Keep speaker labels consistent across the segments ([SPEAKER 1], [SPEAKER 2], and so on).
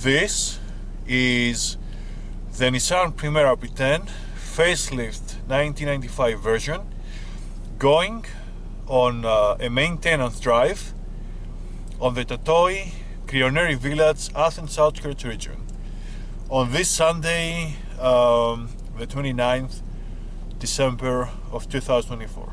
[SPEAKER 1] This is the Nissan Primera P10 Facelift 1995 version going on a maintenance drive on the Tatoi Krioneri village, Athens outskirts region on this Sunday, the 29th December of 2024.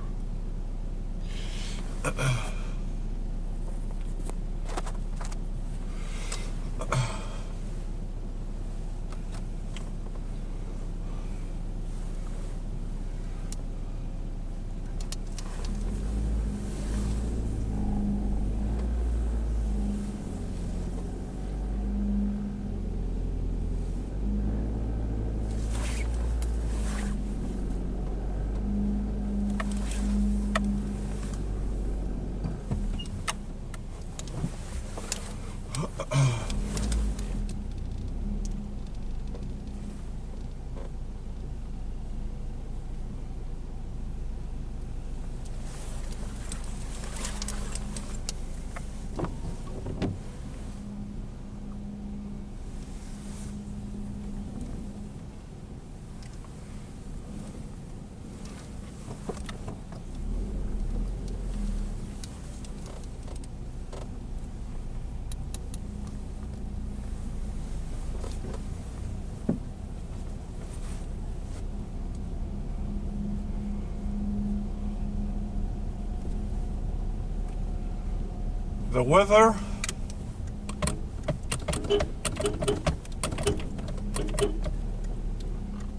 [SPEAKER 1] The weather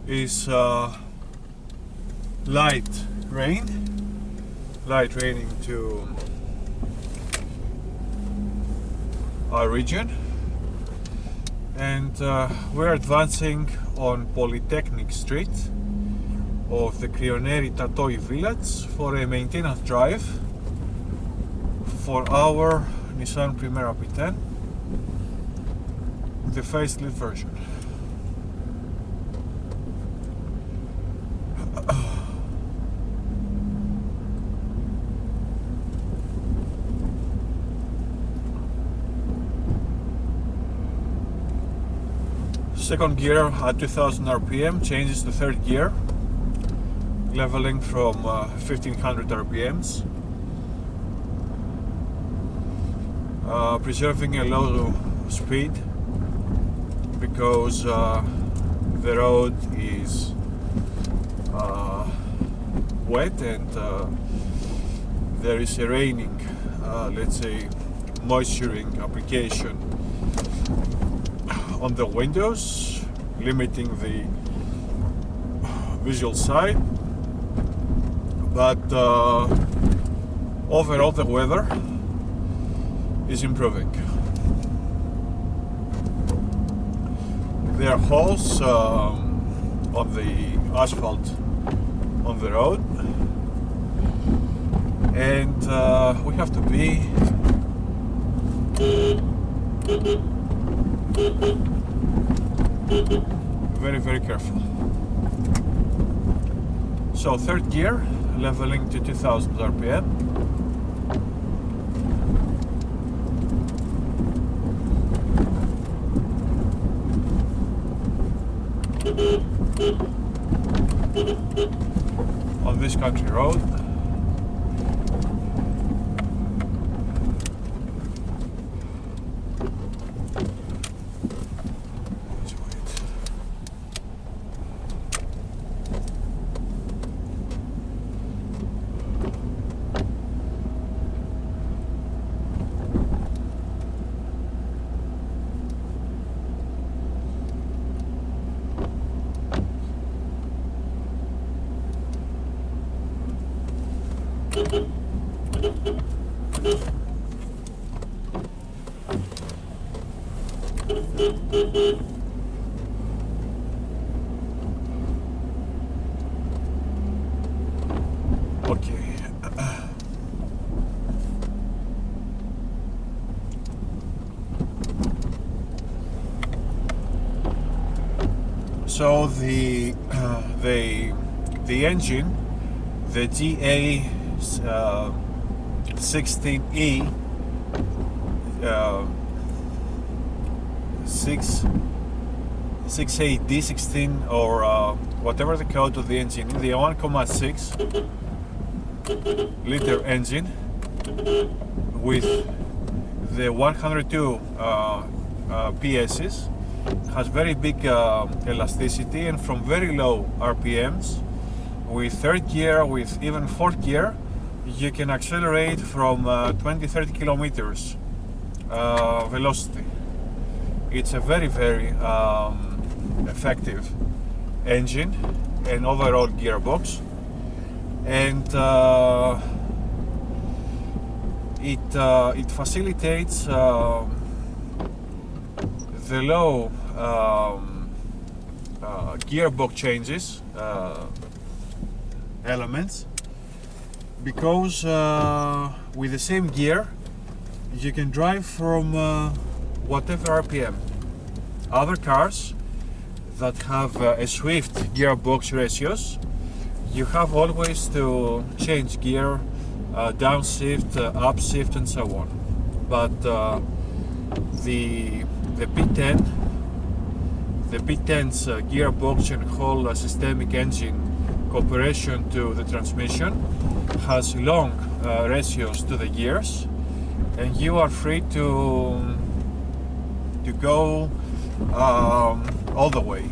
[SPEAKER 1] is light raining to our region, and we're advancing on Polytechnic Street of the Krioneri-Tatoi village for a maintenance drive for our Nissan Primera P10, the facelift version. Second gear at 2000 RPM changes to third gear, leveling from 1500 RPMs. Preserving a low speed because the road is wet and there is a raining, let's say, moisturing application on the windows, limiting the visual side, but overall the weather is improving. There are holes on the asphalt on the road, and we have to be very, very careful. So third gear, leveling to 2000 RPM. On this country road. Okay. So the engine, the GA16E 6AD16 or whatever the code of the engine, the 1.6 liter engine with the 102 PS's, has very big elasticity, and from very low RPMs with third gear, with even fourth gear, you can accelerate from 20-30 kilometers velocity. It's a very effective engine and overall gearbox, and it facilitates the low gearbox changes elements, because with the same gear you can drive from whatever RPM. Other cars that have a swift gearbox ratios, you have always to change gear, downshift, upshift, and so on. But the P10's gearbox and whole systemic engine cooperation to the transmission has long ratios to the gears, and you are free to go all the way.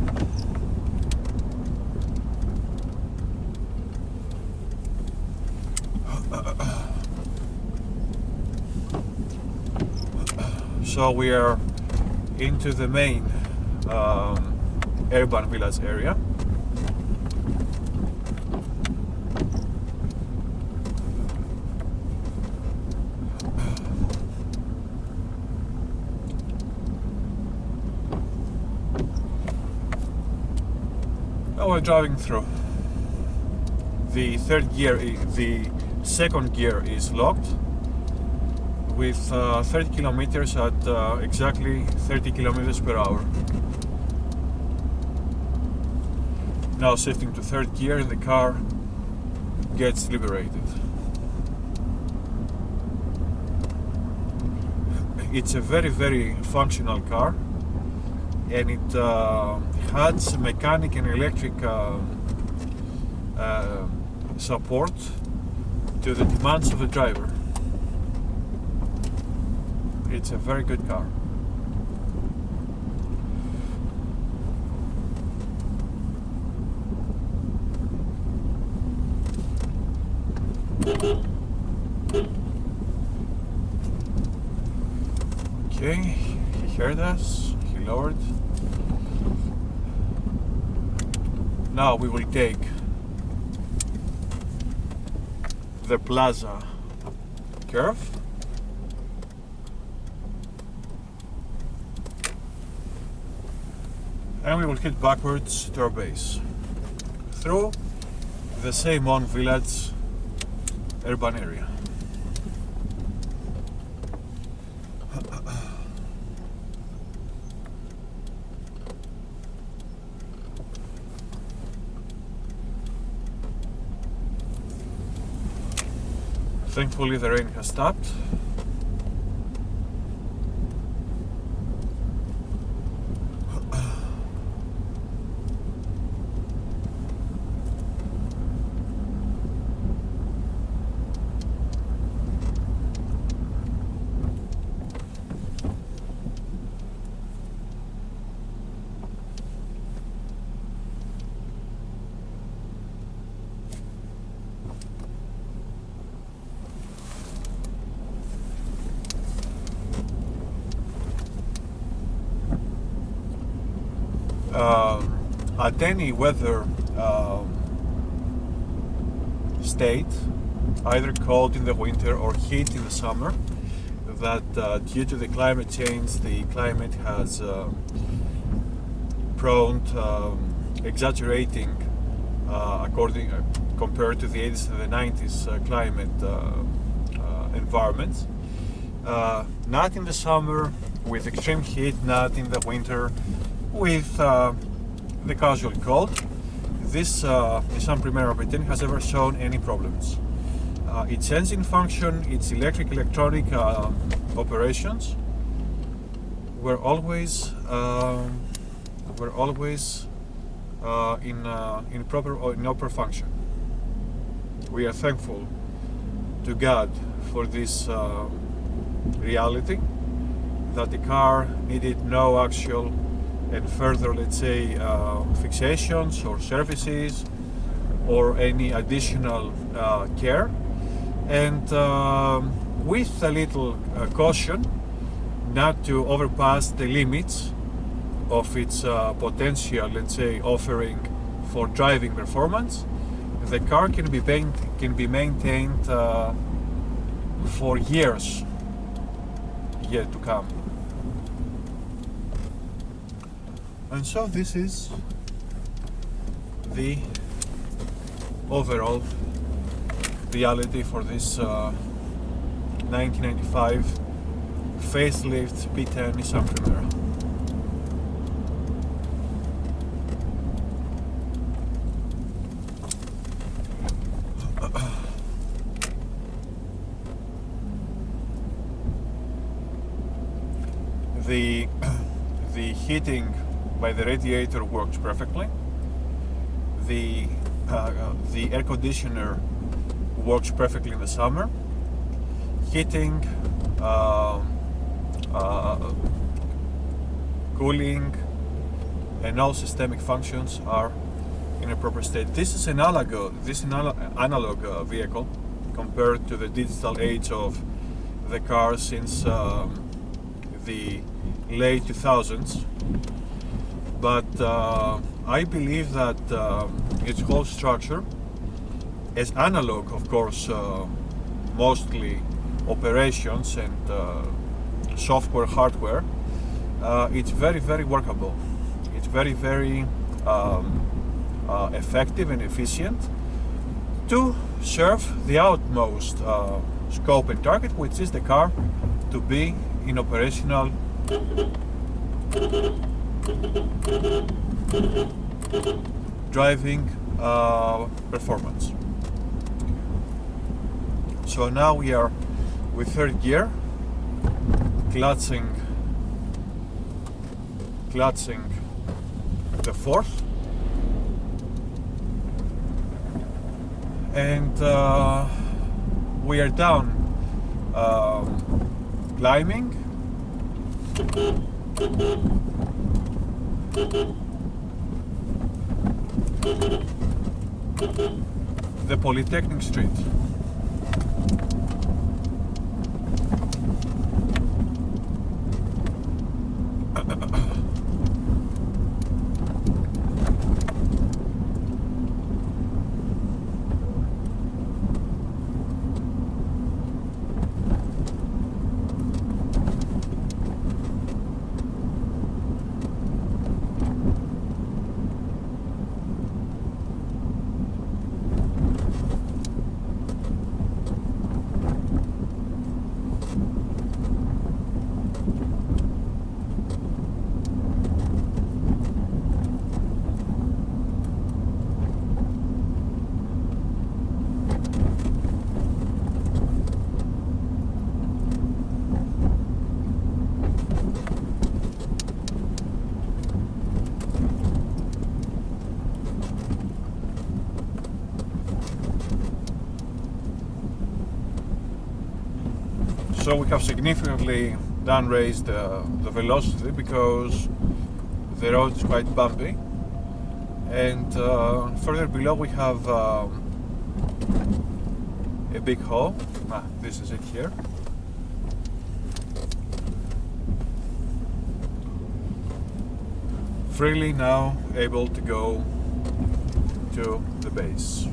[SPEAKER 1] So we are into the main urban village area. Now we're driving through. The third gear, the second gear is locked with 30 kilometers at exactly 30 kilometers per hour. Now shifting to third gear, and the car gets liberated. It's a very functional car, and it has mechanic and electric support to the demands of the driver. It's a very good car. Okay, he heard us, he lowered. Now we will take the plaza curve. And we will head backwards to our base through the same village urban area. Thankfully the rain has stopped. At any weather state, either cold in the winter or heat in the summer, that due to the climate change, the climate has prone exaggerating compared to the 80s and the 90s climate environments. Not in the summer with extreme heat, not in the winter with the casual cold. This Nissan Primera P10 has ever shown any problems. Its engine function, its electronic operations we're always in proper function. We are thankful to God for this reality, that the car needed no actual and further, let's say, fixations or services or any additional care, and with a little caution not to overpass the limits of its potential, let's say, offering for driving performance. The car can be maintained for years yet to come. And so this is the overall reality for this 1995 facelift P10 Nissan Primera. The heating by the radiator works perfectly. The air conditioner works perfectly in the summer. Heating, cooling, and all systemic functions are in a proper state. This is an analog vehicle compared to the digital age of the car since the late 2000s, but I believe that its whole structure, as analog, of course, mostly operations and software, hardware, it's very workable. It's very effective and efficient to serve the utmost scope and target, which is the car to be in operational driving performance. So now we are with third gear, clutching the fourth, and we are down climbing the Polytechnic Street. So we have significantly down-raised the velocity because the road is quite bumpy, and further below we have a big hole. This is it here. Freely now able to go to the base.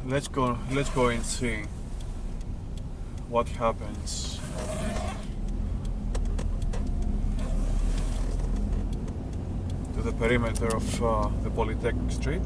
[SPEAKER 1] let's go and see what happens. To the perimeter of the Polytechnic Street.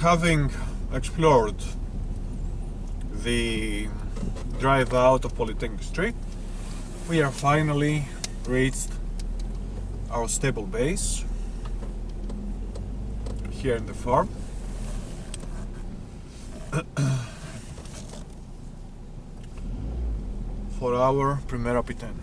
[SPEAKER 1] Having explored the drive out of Polytechnic Street, we are finally reached our stable base here in the farm. For our Primera P10.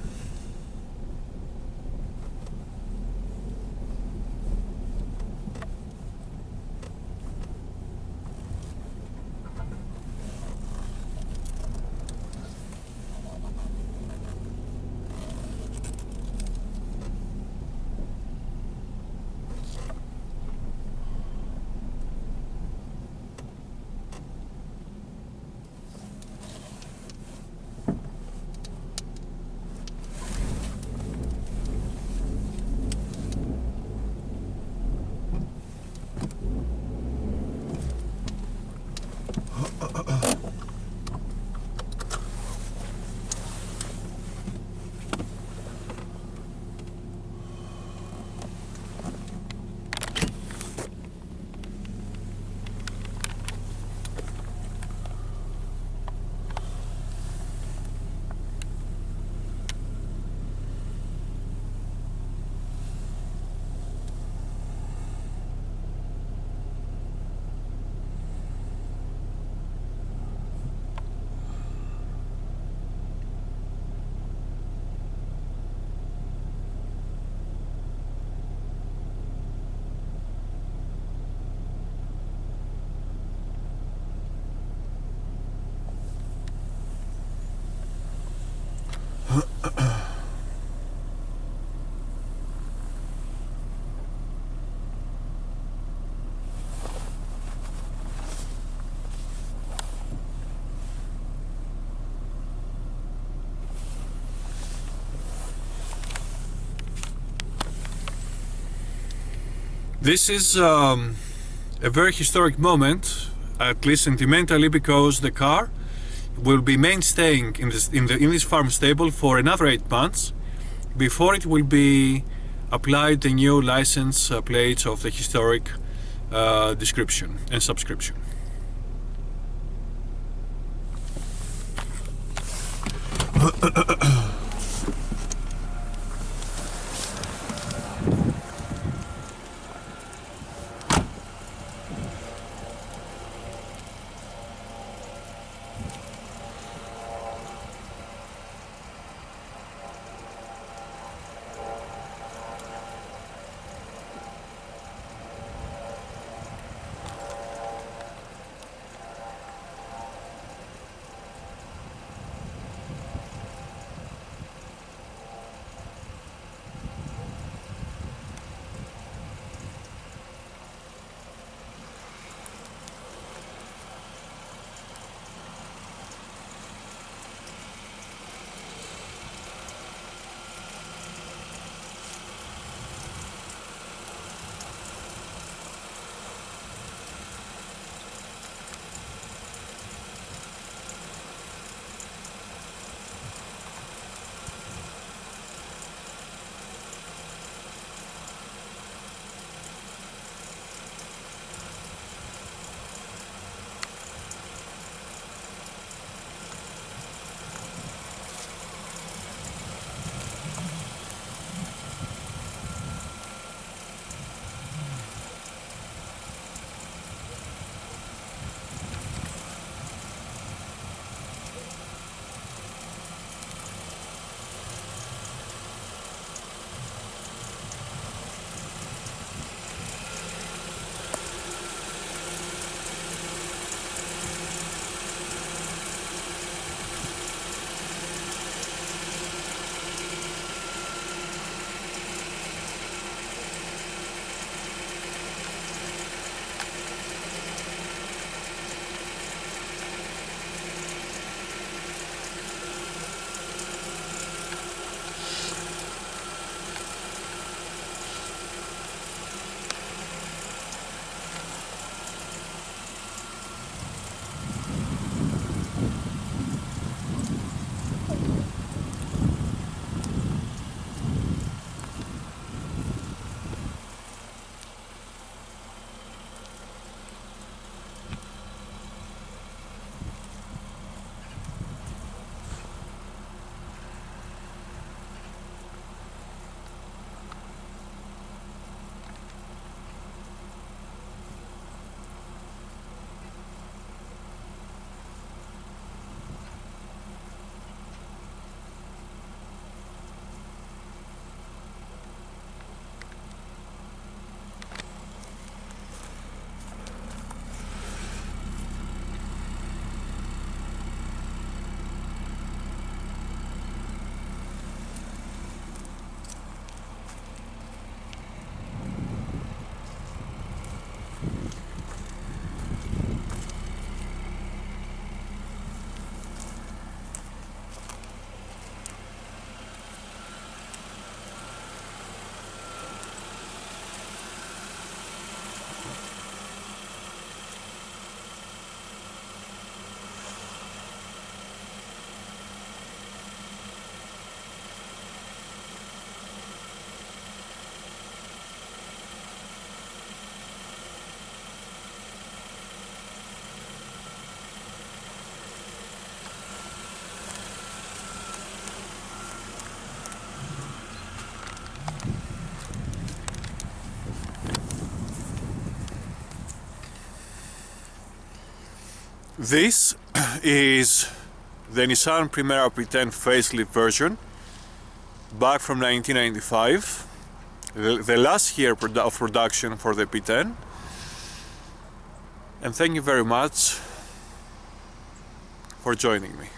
[SPEAKER 1] This is a very historic moment, at least sentimentally, because the car will be mainstaying in this farm stable for another 8 months before it will be applied the new license plates of the historic description and subscription. This is the Nissan Primera P10-Facelift version, back from 1995, the last year of production for the P10. And thank you very much for joining me.